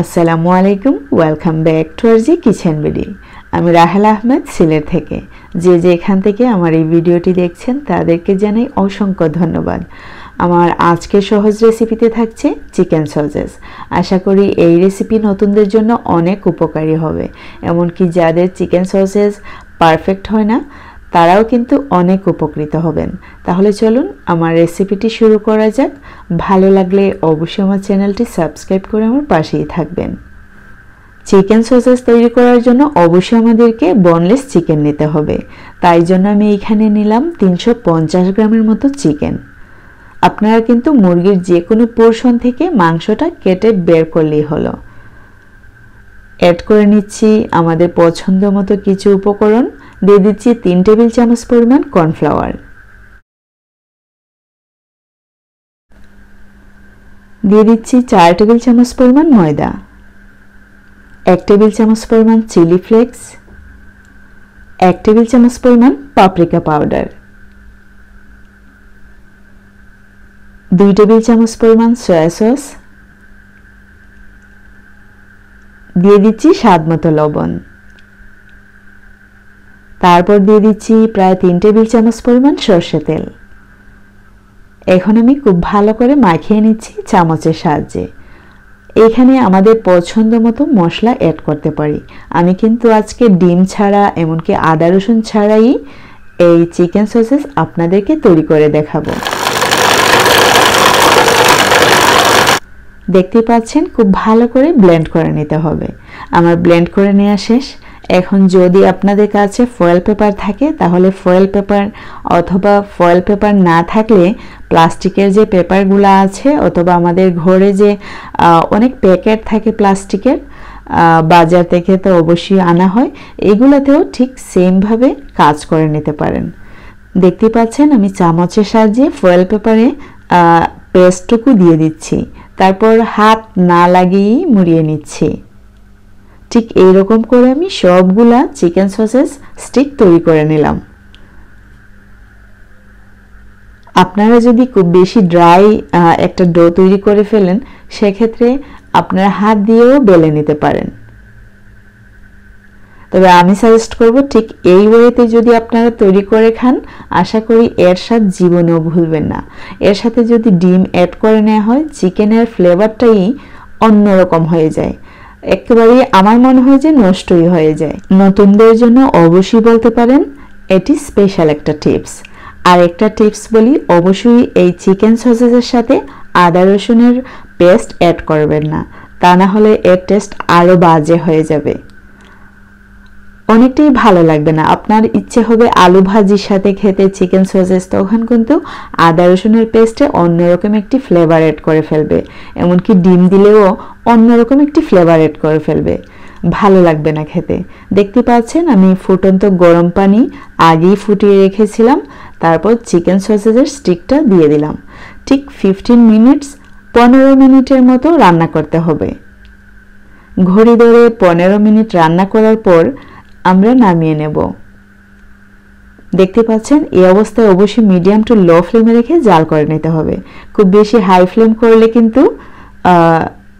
আসসালামু আলাইকুম, welcome back to RG kitchen video. আমি রাহেলা আহমেদ সিলেট থেকে। যে যেখান থেকে আমার এই ভিডিওটি দেখছেন তাদেরকে জানাই অসংখ্য ধন্যবাদ। আমার আজকের সহজ রেসিপিতে থাকছে চিকেন সসেস। আশা করি এই রেসিপি নতুনদের জন্য অনেক উপকারী হবে, এমনকি যাদের চিকেন সসেস পারফেক্ট হয় না তারাও কিন্তু অনেক উপকৃত হবেন। তাহলে চলুন আমার রেসিপিটি শুরু করা যাক। ভালো লাগলে অবশ্যই আমার চ্যানেলটি সাবস্ক্রাইব করে আমার পাশেই থাকবেন। চিকেন সসেস তৈরি করার জন্য অবশ্যই আমাদেরকে বোনলেস চিকেন নিতে হবে। তাই জন্য আমি এখানে নিলাম 350 গ্রামের মতো চিকেন। আপনারা কিন্তু মুরগির যে কোনো পোরশন থেকে মাংসটা কেটে বের করলেই হলো। অ্যাড করে নিচ্ছি আমাদের পছন্দ মতো কিছু উপকরণ। দিয়ে দিচ্ছি 3 টেবিল চামচ পরিমাণ কর্নফ্লাওয়ার, দিয়ে দিচ্ছি 4 টেবিল চামচ পরিমাণ ময়দা, 1 টেবিল চামচ পরিমাণ চিলি ফ্লেক্স, 1 টেবিল চামচ পরিমাণ পাপরিকা পাউডার, 2 টেবিল চামচ পরিমাণ সয়া সস, দিয়ে দিচ্ছি স্বাদ মতো লবণ। তারপর দিয়ে দিচ্ছি প্রায় 3 টেবিল চামচ পরিমাণ সরষে তেল। এখন আমি খুব ভালো করে মাখিয়ে নিচ্ছি চামচের সাহায্যে। এখানে আমাদের পছন্দ মতো মশলা অ্যাড করতে পারি। আমি কিন্তু আজকে ডিম ছাড়া এমনকি আদা রসুন ছাড়াই এই চিকেন সসেস আপনাদেরকে তৈরি করে দেখাবো। দেখতে পাচ্ছেন খুব ভালো করে ব্লেন্ড করে নিতে হবে। আমার ব্লেন্ড করে নেওয়া শেষ। এখন যদি আপনাদের কাছে ফয়েল পেপার থাকে তাহলে ফয়েল পেপার, অথবা ফয়েল পেপার না থাকলে প্লাস্টিকের যে পেপারগুলো আছে, অথবা আমাদের ঘরে যে অনেক প্যাকেট থাকে প্লাস্টিকের, বাজার থেকে তো অবশ্যই আনা হয়, এগুলোতেও ঠিক সেমভাবে কাজ করে নিতে পারেন। দেখতে পাচ্ছেন আমি চামচের সাহায্যে ফয়েল পেপারে পেস্টটুকু দিয়ে দিচ্ছি, তারপর হাত না লাগিয়েই মুড়িয়ে নিচ্ছি। ঠিক এইরকম করে আমি সবগুলা চিকেন সসেস স্টিক তৈরি করে নিলাম। আপনারা যদি খুব বেশি ড্রাই একটা ডো তৈরি করে ফেলেন, সেক্ষেত্রে আপনারা হাত দিয়েও বেলে নিতে পারেন। তবে আমি সাজেস্ট করব ঠিক এই ওয়েতে যদি আপনারা তৈরি করে খান, আশা করি এর স্বাদ জীবনেও ভুলবেন না। এর সাথে যদি ডিম অ্যাড করে নেওয়া হয়, চিকেনের ফ্লেভারটাই অন্যরকম হয়ে যায়, একেবারেই আমার মনে হয় যে নষ্টই হয়ে যায়। নতুনদের জন্য অবশ্যই বলতে পারেন এটি স্পেশাল একটা টিপস। আর একটা টিপস বলি, অবশ্যই এই চিকেন সসেসের সাথে আদা রসুনের পেস্ট অ্যাড করবেন না, তা না হলে এর টেস্ট আরও বাজে হয়ে যাবে, অনেকটাই ভালো লাগবে না। আপনার ইচ্ছে হবে আলু ভাজির সাথে খেতে চিকেন সসেস, তখন কিন্তু আদা রসুনের পেস্টে অন্যরকম একটি ফ্লেভার অ্যাড করে ফেলবে, এমনকি ডিম দিলেও অন্যরকম একটি ফ্লেভার অ্যাড করে ফেলবে, ভালো লাগবে না খেতে। দেখতে পাচ্ছেন আমি ফুটন্ত গরম পানি আগেই ফুটিয়ে রেখেছিলাম, তারপর চিকেন সসেসের স্টিকটা দিয়ে দিলাম। ঠিক 15 মিনিটের মতো রান্না করতে হবে। ঘড়ি ধরে 15 মিনিট রান্না করার পর আমরা নামিয়ে নেব। দেখতে পাচ্ছেন এই অবস্থায় অবশ্যই মিডিয়াম টু লো ফ্লেমে রেখে জাল করে নিতে হবে। খুব বেশি হাই ফ্লেম করলে কিন্তু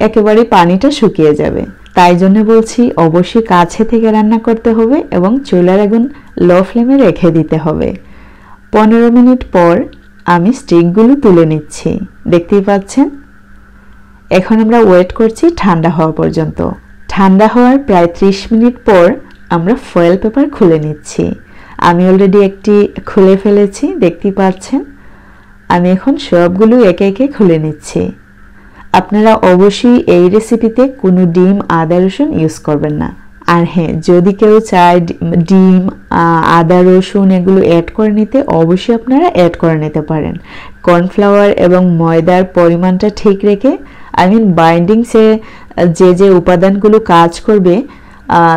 একেবারে পানিটা শুকিয়ে যাবে। তাই জন্য বলছি অবশ্যই কাছে থেকে রান্না করতে হবে এবং চুলার আগুন লো ফ্লেমে রেখে দিতে হবে। 15 মিনিট পর আমি স্টিকগুলো তুলে নিচ্ছি। দেখতেই পাচ্ছেন। এখন আমরা ওয়েট করছি ঠান্ডা হওয়া পর্যন্ত। ঠান্ডা হওয়ার প্রায় 30 মিনিট পর আমরা ফয়েল পেপার খুলে নিচ্ছি। আমি অলরেডি একটি খুলে ফেলেছি, দেখতেই পাচ্ছেন। আমি এখন সবগুলো একে একে খুলে নিচ্ছি। আপনারা অবশ্যই এই রেসিপিতে কোনো ডিম আদা রসুন ইউজ করবেন না। আর হ্যাঁ, যদি কেউ চায় ডিম আদা রসুন এগুলো অ্যাড করে নিতে, অবশ্যই আপনারা অ্যাড করে নিতে পারেন। কর্নফ্লাওয়ার এবং ময়দার পরিমাণটা ঠিক রেখে, বাইন্ডিংসে যে উপাদানগুলো কাজ করবে,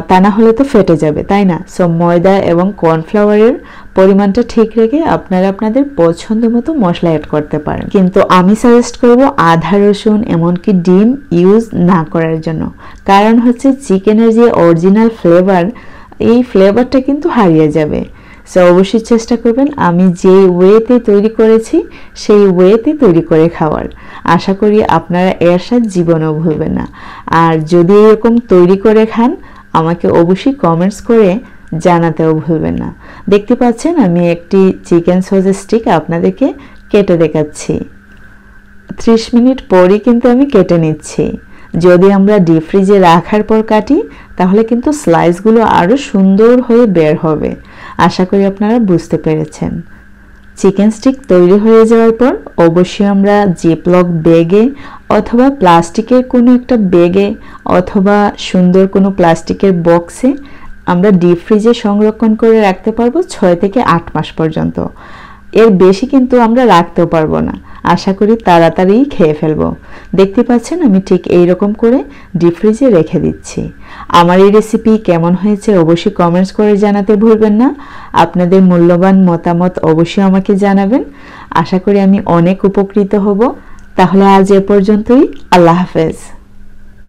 তা না হলে তো ফেটে যাবে, তাই না? সো ময়দা এবং কর্নফ্লাওয়ারের পরিমাণটা ঠিক রেখে আপনারা আপনাদের পছন্দ মতো মশলা অ্যাড করতে পারেন। কিন্তু আমি সাজেস্ট করব আদা রসুন এমনকি ডিম ইউজ না করার জন্য। কারণ হচ্ছে চিকেনের যে অরিজিনাল ফ্লেভার, এই ফ্লেভারটা কিন্তু হারিয়ে যাবে। সো অবশ্যই চেষ্টা করবেন আমি যে ওয়েতে তৈরি করেছি সেই ওয়েতে তৈরি করে খাওয়ার। আশা করি আপনারা এর সাথে জীবনও ভুলবেন না। আর যদি এরকম তৈরি করে খান আমাকে অবশ্যই কমেন্টস করে জানাতেও ভুলবেন না। দেখতে পাচ্ছেন আমি একটি চিকেন সস স্টিক আপনাদেরকে কেটে দেখাচ্ছি। 30 মিনিট পরই কিন্তু আমি কেটে নিচ্ছি। যদি আমরা ডিপ ফ্রিজে রাখার পর কাটি তাহলে কিন্তু স্লাইসগুলো আরও সুন্দর হয়ে বের হবে। আশা করি আপনারা বুঝতে পেরেছেন। চিকেন স্টিক তৈরি হয়ে যাওয়ার পর অবশ্যই আমরা জিপলক ব্যাগে অথবা প্লাস্টিকের কোনো একটা ব্যাগে অথবা সুন্দর কোনো প্লাস্টিকের বক্সে আমরা ডিপ ফ্রিজে সংরক্ষণ করে রাখতে পারবো 6 থেকে 8 মাস পর্যন্ত। এর বেশি কিন্তু আমরা রাখতেও পারবো না। আশা করি তাড়াতাড়ি খেয়ে ফেলবো। দেখতে পাচ্ছেন আমি ঠিক এই রকম করে ডিপ ফ্রিজে রেখে দিচ্ছি। আমার এই রেসিপি কেমন হয়েছে অবশ্যই কমেন্টস করে জানাতে ভুলবেন না। আপনাদের মূল্যবান মতামত অবশ্যই আমাকে জানাবেন। আশা করি আমি অনেক উপকৃত হব। তাহলে আজ এ পর্যন্তই। আল্লাহ হাফেজ।